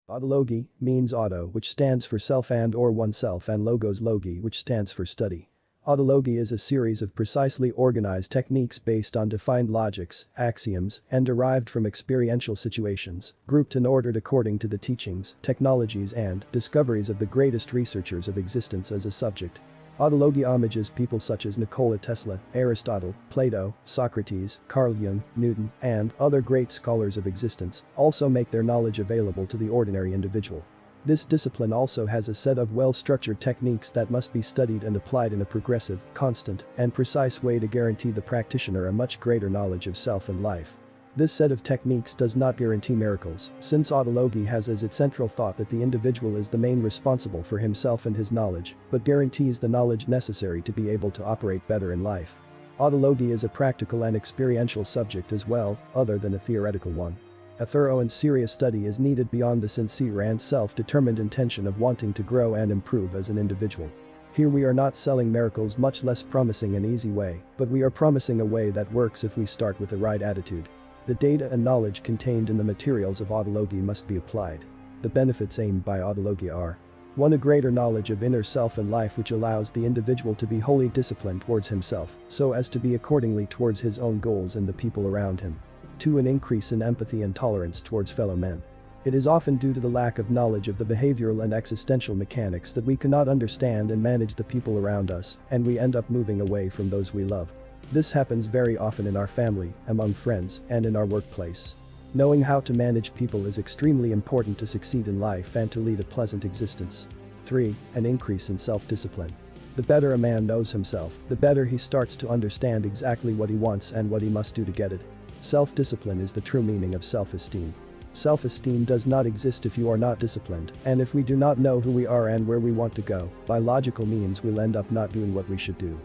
Autologie means auto, which stands for self and/or oneself, and logos logi, which stands for study. Autologie is a series of precisely organized techniques based on defined logics, axioms, and derived from experiential situations, grouped and ordered according to the teachings, technologies and discoveries of the greatest researchers of existence as a subject. Autologie homages people such as Nikola Tesla, Aristotle, Plato, Socrates, Carl Jung, Newton, and other great scholars of existence, also make their knowledge available to the ordinary individual. This discipline also has a set of well-structured techniques that must be studied and applied in a progressive, constant, and precise way to guarantee the practitioner a much greater knowledge of self and life. This set of techniques does not guarantee miracles, since autologie has as its central thought that the individual is the main responsible for himself and his knowledge, but guarantees the knowledge necessary to be able to operate better in life. Autologie is a practical and experiential subject as well, other than a theoretical one. A thorough and serious study is needed beyond the sincere and self-determined intention of wanting to grow and improve as an individual. Here we are not selling miracles, much less promising an easy way, but we are promising a way that works if we start with the right attitude. The data and knowledge contained in the materials of autologie must be applied. The benefits aimed by autologie are: 1. A greater knowledge of inner self and life, which allows the individual to be wholly disciplined towards himself, so as to be accordingly towards his own goals and the people around him. 2. An increase in empathy and tolerance towards fellow men. It is often due to the lack of knowledge of the behavioral and existential mechanics that we cannot understand and manage the people around us, and we end up moving away from those we love. This happens very often in our family, among friends, and in our workplace. Knowing how to manage people is extremely important to succeed in life and to lead a pleasant existence. 3. An increase in self-discipline. The better a man knows himself, the better he starts to understand exactly what he wants and what he must do to get it. Self-discipline is the true meaning of self-esteem. Self-esteem does not exist if you are not disciplined, and if we do not know who we are and where we want to go, by logical means we'll end up not doing what we should do.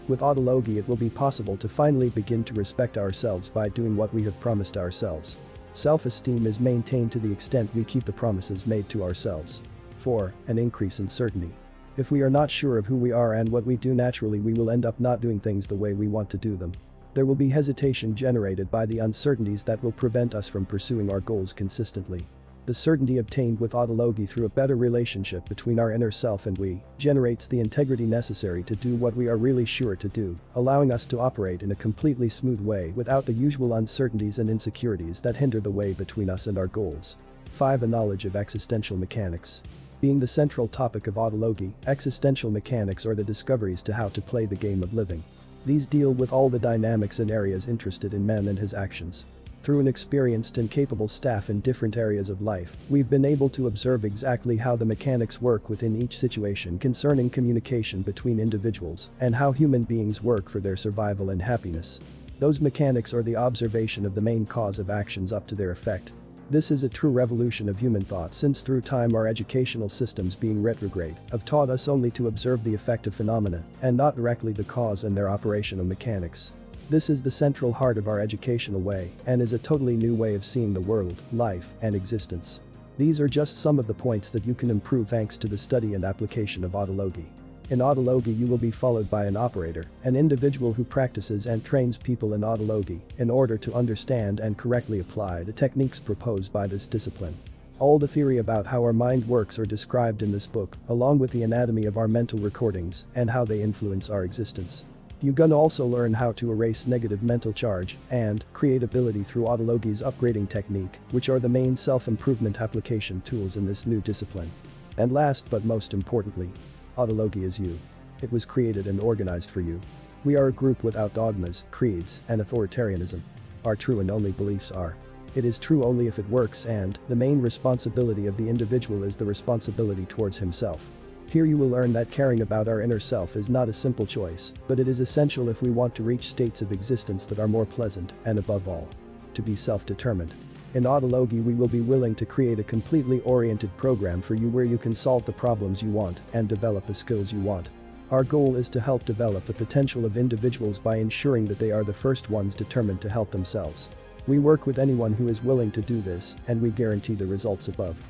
With autologie it will be possible to finally begin to respect ourselves by doing what we have promised ourselves. Self-esteem is maintained to the extent we keep the promises made to ourselves. 4. An increase in certainty. If we are not sure of who we are and what we do, naturally we will end up not doing things the way we want to do them. There will be hesitation generated by the uncertainties that will prevent us from pursuing our goals consistently. The certainty obtained with autologie through a better relationship between our inner self and we generates the integrity necessary to do what we are really sure to do, allowing us to operate in a completely smooth way without the usual uncertainties and insecurities that hinder the way between us and our goals. 5. A knowledge of existential mechanics. Being the central topic of autologie, existential mechanics are the discoveries to how to play the game of living. These deal with all the dynamics and areas interested in man and his actions. Through an experienced and capable staff in different areas of life, we've been able to observe exactly how the mechanics work within each situation concerning communication between individuals and how human beings work for their survival and happiness. Those mechanics are the observation of the main cause of actions up to their effect. This is a true revolution of human thought, since through time our educational systems, being retrograde, have taught us only to observe the effect of phenomena and not directly the cause and their operational mechanics. This is the central heart of our educational way and is a totally new way of seeing the world, life, and existence. These are just some of the points that you can improve thanks to the study and application of autologie. In autologie you will be followed by an operator, an individual who practices and trains people in autologie in order to understand and correctly apply the techniques proposed by this discipline. All the theory about how our mind works are described in this book, along with the anatomy of our mental recordings and how they influence our existence. You can also learn how to erase negative mental charge and create ability through autologie's upgrading technique, which are the main self-improvement application tools in this new discipline. And last but most importantly, autologie is you. It was created and organized for you. We are a group without dogmas, creeds, and authoritarianism. Our true and only beliefs are: it is true only if it works, and the main responsibility of the individual is the responsibility towards himself. Here you will learn that caring about our inner self is not a simple choice, but it is essential if we want to reach states of existence that are more pleasant and, above all, to be self-determined. In autologie we will be willing to create a completely oriented program for you where you can solve the problems you want and develop the skills you want. Our goal is to help develop the potential of individuals by ensuring that they are the first ones determined to help themselves. We work with anyone who is willing to do this, and we guarantee the results above.